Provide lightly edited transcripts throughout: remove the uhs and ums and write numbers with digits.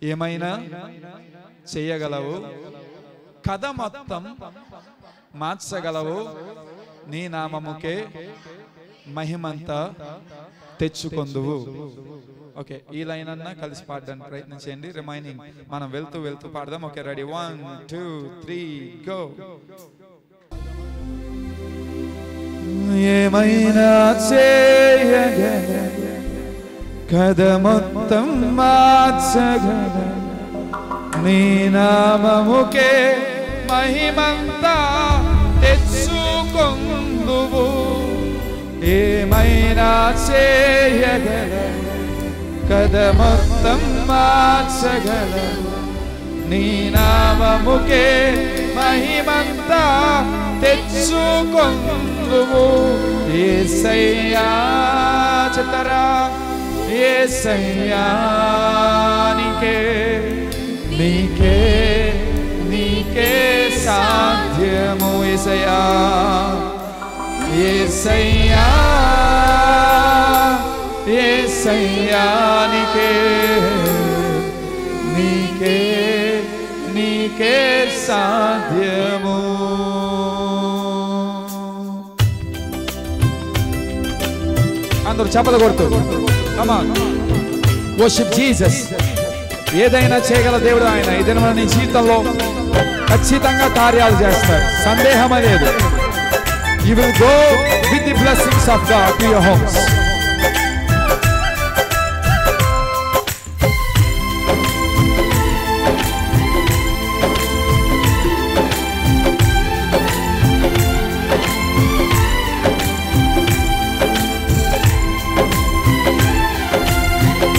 ఏమైనా చేయగలవు, కథ మొత్తం మార్చగలవు, నీ నామముకే మహిమంతా తెచ్చుకొందువు. ఓకే, ఈ లైన్ అన్నా కలిసి పాడడానికి ప్రయత్నించండి. రిమైనింగ్ మనం వెళ్తూ వెళ్తూ పాడదాం. Okay, ready, 1 2 3 go. ఏమైనా చేయగల, కథ మొత్తం మార్చగల, నీ నామముకే మహిమంతా తెచ్చుకొందువు. ఏమైనా చేయగల, కథ మొత్తం మార్చగల, నీ నామముకే మహిమంతా తెచ్చుకొందువు. యేసయ్యా చిత్తరా, యేసయ్యా నీకే నీకే నీకే సాధ్యము. యేసయ్యా యేసయ్యా యేసయ్యా నీకే నీకే నీకే సాధ్యము. అందరూ చప్పలు కొడుతూ కమ్ ఆన్, వర్షిప్ జీసస్. ఏదైనా చేయగల దేవుడు ఆయన. ఇదైనా నీ జీవితంలో ఖచ్చితంగా కార్యాలు చేస్తాడు, సందేహం లేదు. You will go with the blessings of God to your homes.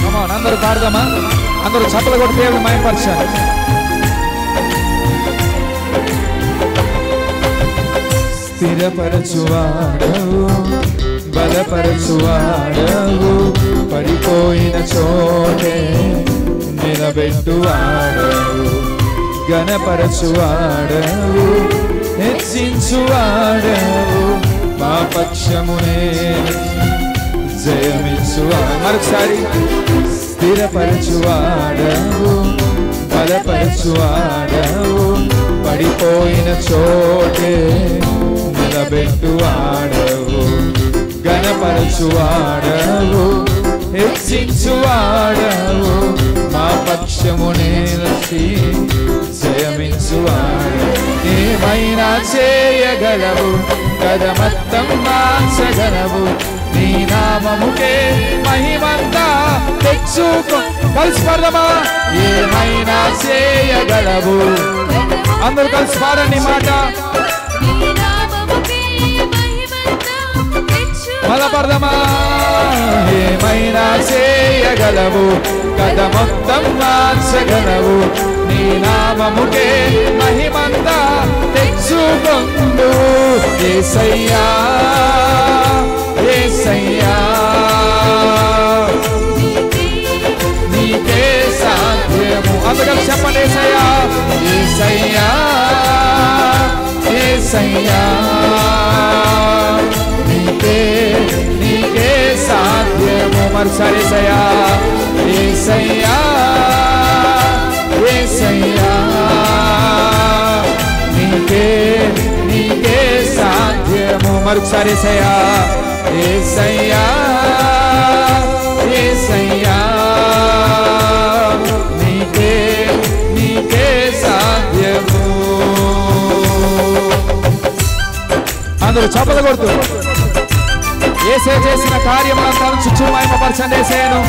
Come on, అందరూ పాడదామా? అందరూ చప్పలు కొట్టి దేవుని మహిమపరచాలి. స్థిరపరచువాడవు, బలపరచువాడవు, పడిపోయిన చోటే నిలబెట్టువాడవు, ఘనపరచువాడవు, హెచ్చించువాడవు, మా పక్షమునే జయమిచ్చువాడు. మరొకసారి, స్థిరపరచువాడవు, బలపరచువాడవు, పడిపోయిన చోటే నిలబెట్టువాడవు, ఘనపరచువాడవు, హెచ్చించువాడవు, మా పక్షము నిలిచి జయమించువాడు. ఏమైనా చేయగలవు, కథ మొత్తం మార్చగలవు, నీ నామముకే మహిమంతా తెచ్చుకో. కలిసి పాడదామా? ఏమైనా చేయగలవు. అందరూ కలిసి పాడండి మాట. మళ్ళా పాడదామా? ఏమైనా చేయగలవు, కథ మొత్తం మార్చగలవు, నీ నామముకే మహిమంతా తెచ్చుకొందు. యేసయ్యా యేసయ్యా నీకే సాధ్యము. అందుకని చెప్పండి, యేసయ్యా యేసయ్యా యేసయ్యా నీకే నీకే సాధ్యము. మరోసారి యేసయ్యా యేసయ్యా యేసయ్యా నీకే నీకే సాధ్యము. మరొకసారి యేసయ్యా యేసయ్యా యేసయ్యా నీకే నీకే సాధ్యము. అందరూ చప్పలు కొడుతూ యేసే చేసిన కార్యములంతా చుట్టూ మహిమపరచండి. యేసేను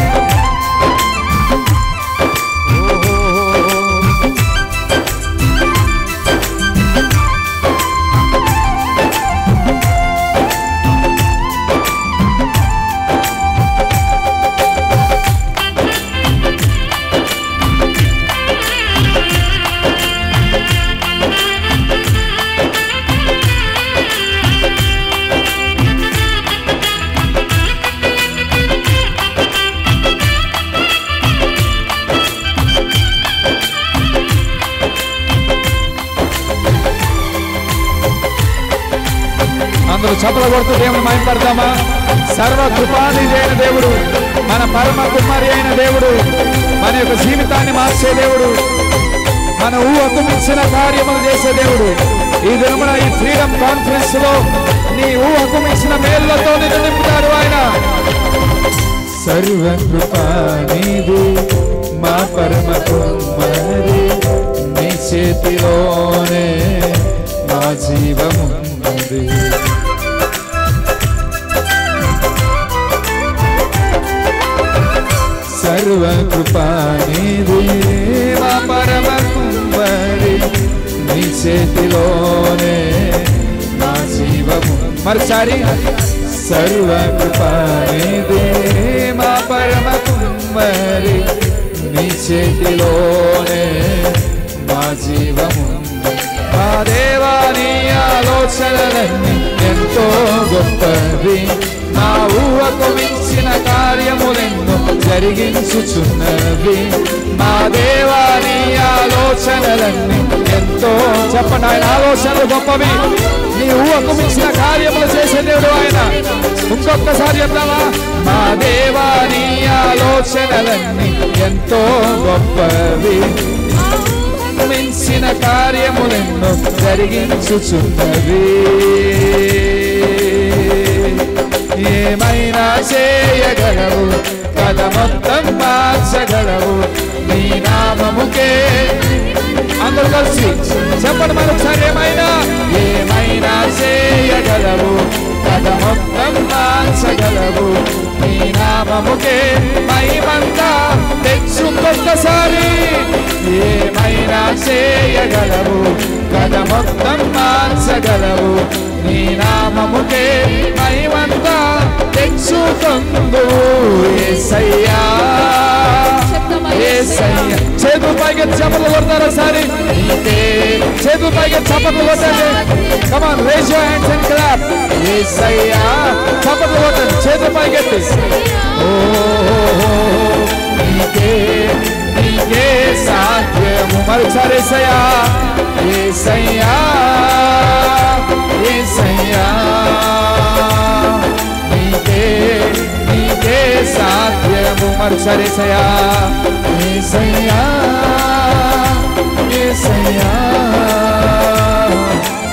అందరూ చప్పలు కొడుతూ దేవుని మహిమపడదామా? సర్వ కృపానిధి అయిన దేవుడు, మన పరమ కుమారి అయిన దేవుడు, మన యొక్క జీవితాన్ని మార్చే దేవుడు, మన ఊహకు మించిన కార్యములు చేసే దేవుడు. ఈ దినమున ఈ ఫ్రీడమ్ కాన్ఫరెన్స్ లో నీ ఊహకు మించిన మేళ్లతో నిన్ను నింపుతారు ఆయన. సర్వ కృపానిధి మా పరమ కుమారి, నీ చేతిలోనే మా జీవమున్నది. సర్వ కృపానిధి మా పరమ కుమారి, నీ చేతిలోనే నా జీవము. మరోసారి సర్వ కృపానిధి మా పరమ కుమారి, నీ చేతిలోనే మా జీవము. మా దేవా నీ ఆలోచనలన్నీ ఎంతో గొప్పవి, నా ఊహకు మించిన కార్యములెన్నో జరిగించుచున్నవి. మా దేవా నీ ఆలోచనలన్నీ ఎంతో. చెప్పండి, ఆయన ఆలోచనలు గొప్పవి, నీ ఊహకు మించిన కార్యములు చేసే దేవుడు ఆయన. ఇంకొకసారి చెప్తావా? మా దేవా నీ ఆలోచనలన్నీ ఎంతో గొప్పవి, మించిన కార్యములెన్నో జరిగించుచున్నవి. ఏమైనా చేయగలవు, కథ మొత్తం మార్చగలవు, నీ నామముకే. అందరూ కలిసి చెప్పండి మరొకసారి. ఏమైనా చేయగలవు, కథ మొత్తం మార్చగలవు, నీ నామముకే మహిమంతా తెచ్చుకొక్కసారి. ఏమైనా చేయగలవు, కథ మొత్తం మార్చగలవు, నీ నామముకే మహిమంతా తెచ్చుకొందు. యేసయ్యా యేసయ్యా. చేతులు పైకి చప్పట్లు కొడతారు ఒకసారి. చేతులు పైకి చప్పట్లు కొట్టండి. Come on, raise your hands and clap. Yesayya చప్పట్లు కొట్టండి, చేతులు పైకి ఎత్తి. ఓ నీకే నీకే సాధ్యము. మరోసారి యేసయ్యా యేసయ్యా యేసయ్యా, నీకే నీకే సాధ్యము. మరోసారి యేసయ్యా యేసయ్యా యేసయ్యా,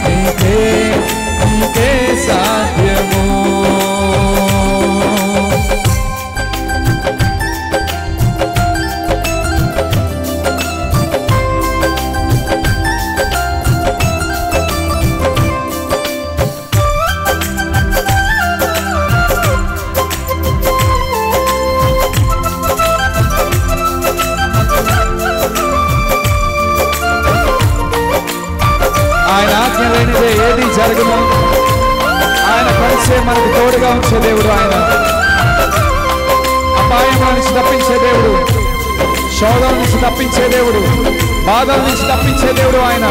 నీకే నీకే సాధ్యము. ఆయన ఆజ్ఞ లేనిదే ఏది జరగదు. ఆయన కలిసే మనకు తోడుగా ఉంచే దేవుడు ఆయన. అపాయం నుంచి తప్పించే దేవుడు, శోధన నుంచి తప్పించే దేవుడు, బాధల నుంచి తప్పించే దేవుడు ఆయన.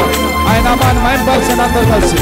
ఆయన నామాన్ని మహిమపరచండి అందరూ కలిసి.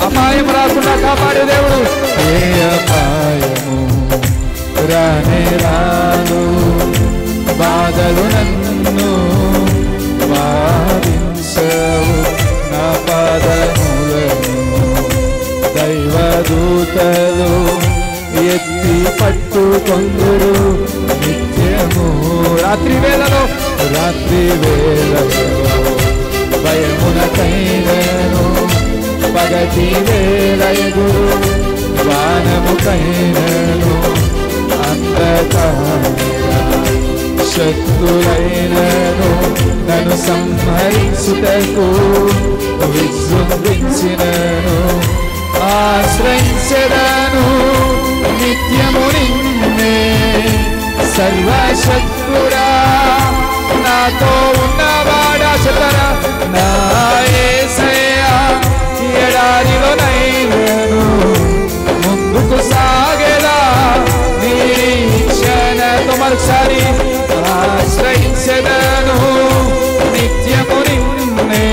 అపాయం రాకుండా కాపాడే దేవుడు. ఏ అపాయము రానే రాను, బాధలు నన్ను బాధించవు. నా పాదములను దైవదూతలు ఎత్తి పట్టుకొందురు నిత్యము. రాత్రి వేళలో భయమునకైనను, పగటి వేళ ఎగురు వానముకైనను, అంధకార శక్తులైనను నన్ను సంహరించుటకు విజృంభించినను. ఆశ్రయించెదను నిత్యము నిన్నే, సర్వశక్తుడా నాతో ఉన్నవాడా. చెప్తారా? నా యేసయ్యా ఎడారిలోనైనను ముందుకు సాగేలా నిరీక్షణతో మరోసారి ఆశ్రయించెదను నిత్యము నిన్నే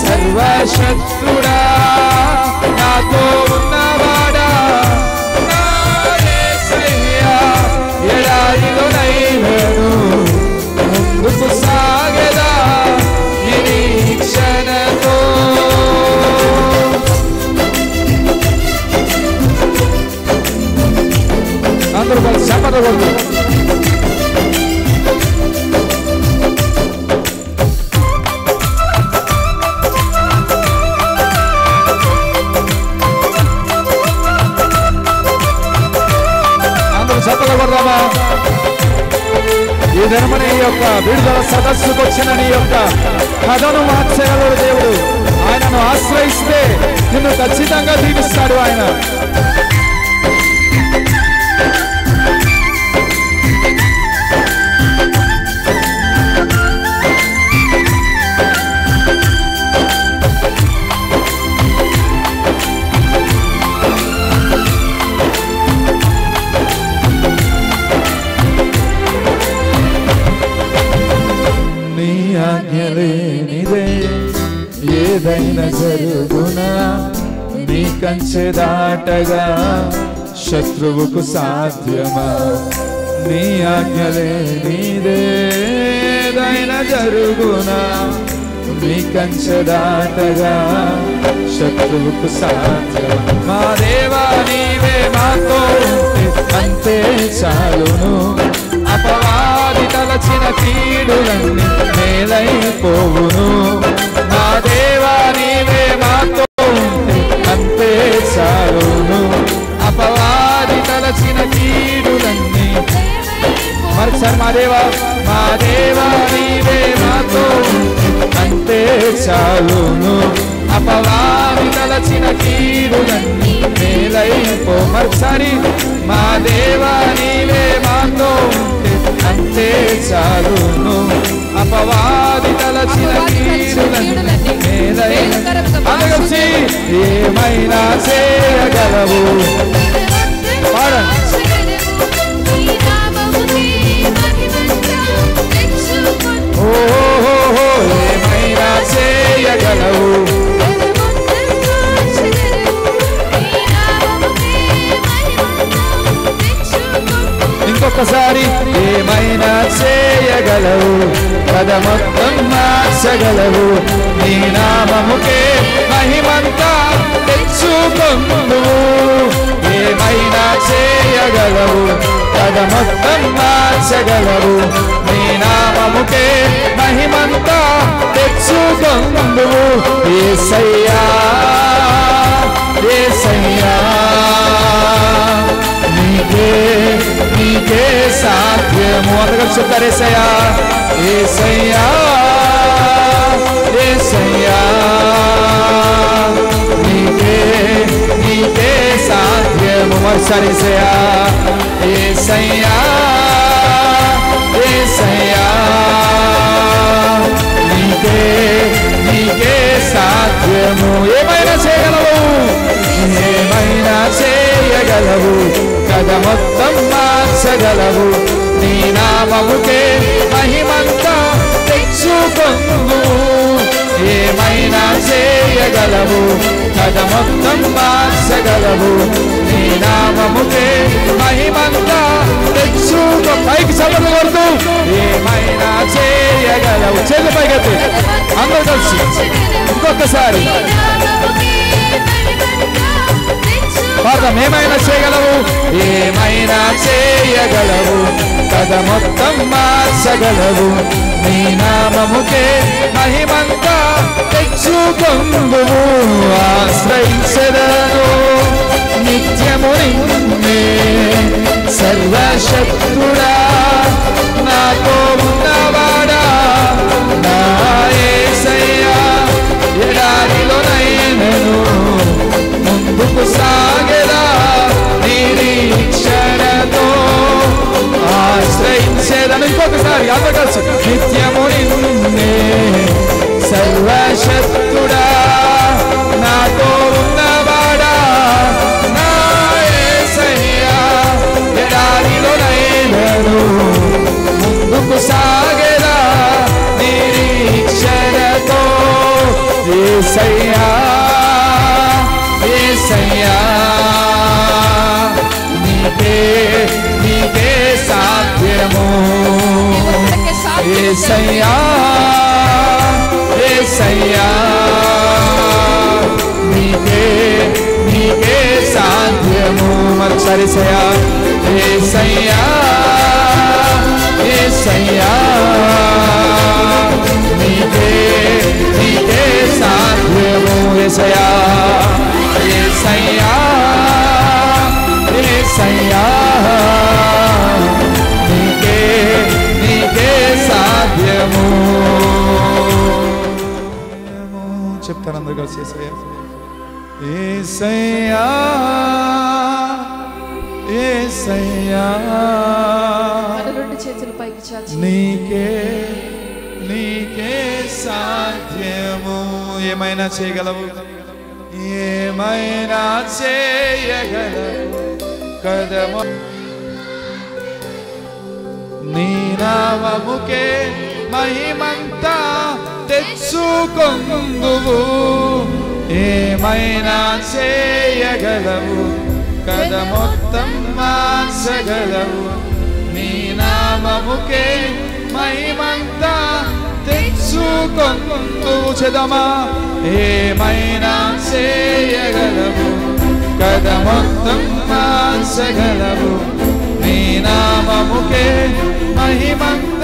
సర్వశక్తుడా నాతో ఉన్నవాడా నా యేసయ్యా ఎడారిలోనైనను ముందుకు సాగేలా నిరీక్షణతో అందరూ కలిసి చప్పట్లు కొడుతూ అందరూ చప్పట్లు కొడదామా? ఈ ధర్మని యొక్క విడుదల సదస్సుకు వచ్చిన నీ యొక్క కథను మార్చగలడు దేవుడు. ఆయనను ఆశ్రయిస్తే నిన్ను ఖచ్చితంగా దీవిస్తాడు ఆయన. ఆజ్ఞలేనిదే ఏదైనా జరుగునా నీ కంచె దాటగా శత్రువుకు సాధ్యమా? నీ ఆజ్ఞలేనిదే ఏదైనా జరుగునా నీ కంచె దాటగా శత్రువుకు సాధ్యమా? మా దేవా నీవే మాతో అంతే చాలును అపవాది తలచిన కీడులన్నీ మేలైపోవును. మా దేవా నీవే మాతో అంతే చాలును అపవాది తలచిన కీడులన్నీ మరోసారి మా దేవా నీవే మాతో అంతే చాలును అపవాది తలచిన కీడులన్నీ మేలైపో. మరోసారి మా దేవా నీవే మాతో అంతే చాలును అపవాది తలచిన కీడులన్నీ మేలైపోసి ఏమైనా చేయగలవు. ఓహో ఏమైనా చేయగలవు. ఇంకొకసారి ఏమైనా చేయగలవు. కథ మొత్తం మార్చగలవు. నీ నామముకే మహిమంతా తెచ్చుకొందువు. ఏమైనా చేయగలవు. కథ మొత్తం మార్చగలవు. నీ నామముకే మహిమంతా తెచ్చుకొందువు. యేసయ్యా యేసయ్యా నీకే సాధ్యము. అందుకని చెప్తారు యేసయ్యా యేసయ్యా యేసయ్యా నీకే సాధ్యము. మరోసారి యేసయ్యా యేసయ్యా యేసయ్యా నీకే సాధ్యము. ఏమైనా చేయగలవు. ఏమైనా చేయగలవు. కథ మొత్తం మార్చగలవు. నీ నామముకే మహిమంతా తెచ్చుకొందువు. ఏమైనా చేయగలవు. కథ మొత్తం మార్చగలవు. నీ నామముకే మహిమంతా తెచ్చుకో. పైకి చప్పట్లు కొడుతూ ఏమైనా చేయగలవు. చేతులు పైకెత్తి అందరూ కలిసి ఇంకొకసారి పాడదాం. ఏమైనా చేయగలవు. ఏమైనా చేయగలవు. కథ మొత్తం మార్చగలవు. నీ నామముకే మహిమంతా తెచ్చుకొందువు. ఆశ్రయించెదను నిత్యము నిన్నే సర్వశక్తుడా నాతో ఉన్నవాడా నా యేసయ్యా ఎడారిలోనైనను ముందుకు సాగేలా నిరీక్షణతో ఆశ్రయించేదను. ఇంకొకసారి అందరూ కలిసి నిత్యము నిన్నే సర్వశక్తుడా యేసయ్యా యేసయ్యా నీకే సాధ్యము యేసయ్యా యేసయ్యా నీకే సాధ్యము మరొకసారి యేసయ్యా యేసయ్యా నీకే సాధ్యము యేసయ్యా యేసయ్యా యేసయ్యా నీకే సాధ్యము చెప్తాను అందరు కలిసి యేసయ్యా యేసయ్యా రెండు చేతులు పైకి చాచి నీకే సాధ్యము ఏమైనా చేయగలవు ఏమైనా చేయగలవు కదము నీ నామముకే మహిమంతా తెచ్చుకొందువు ఏమైనా చేయగలవు కద మొత్తం మార్చగలవు నీ నామముకే మహిమంతా తెచ్చుకొందువు చెదమా ఏమైనా చేయగలవు కద మొత్తం మార్చగలవు నీ నామముకే మహిమంతా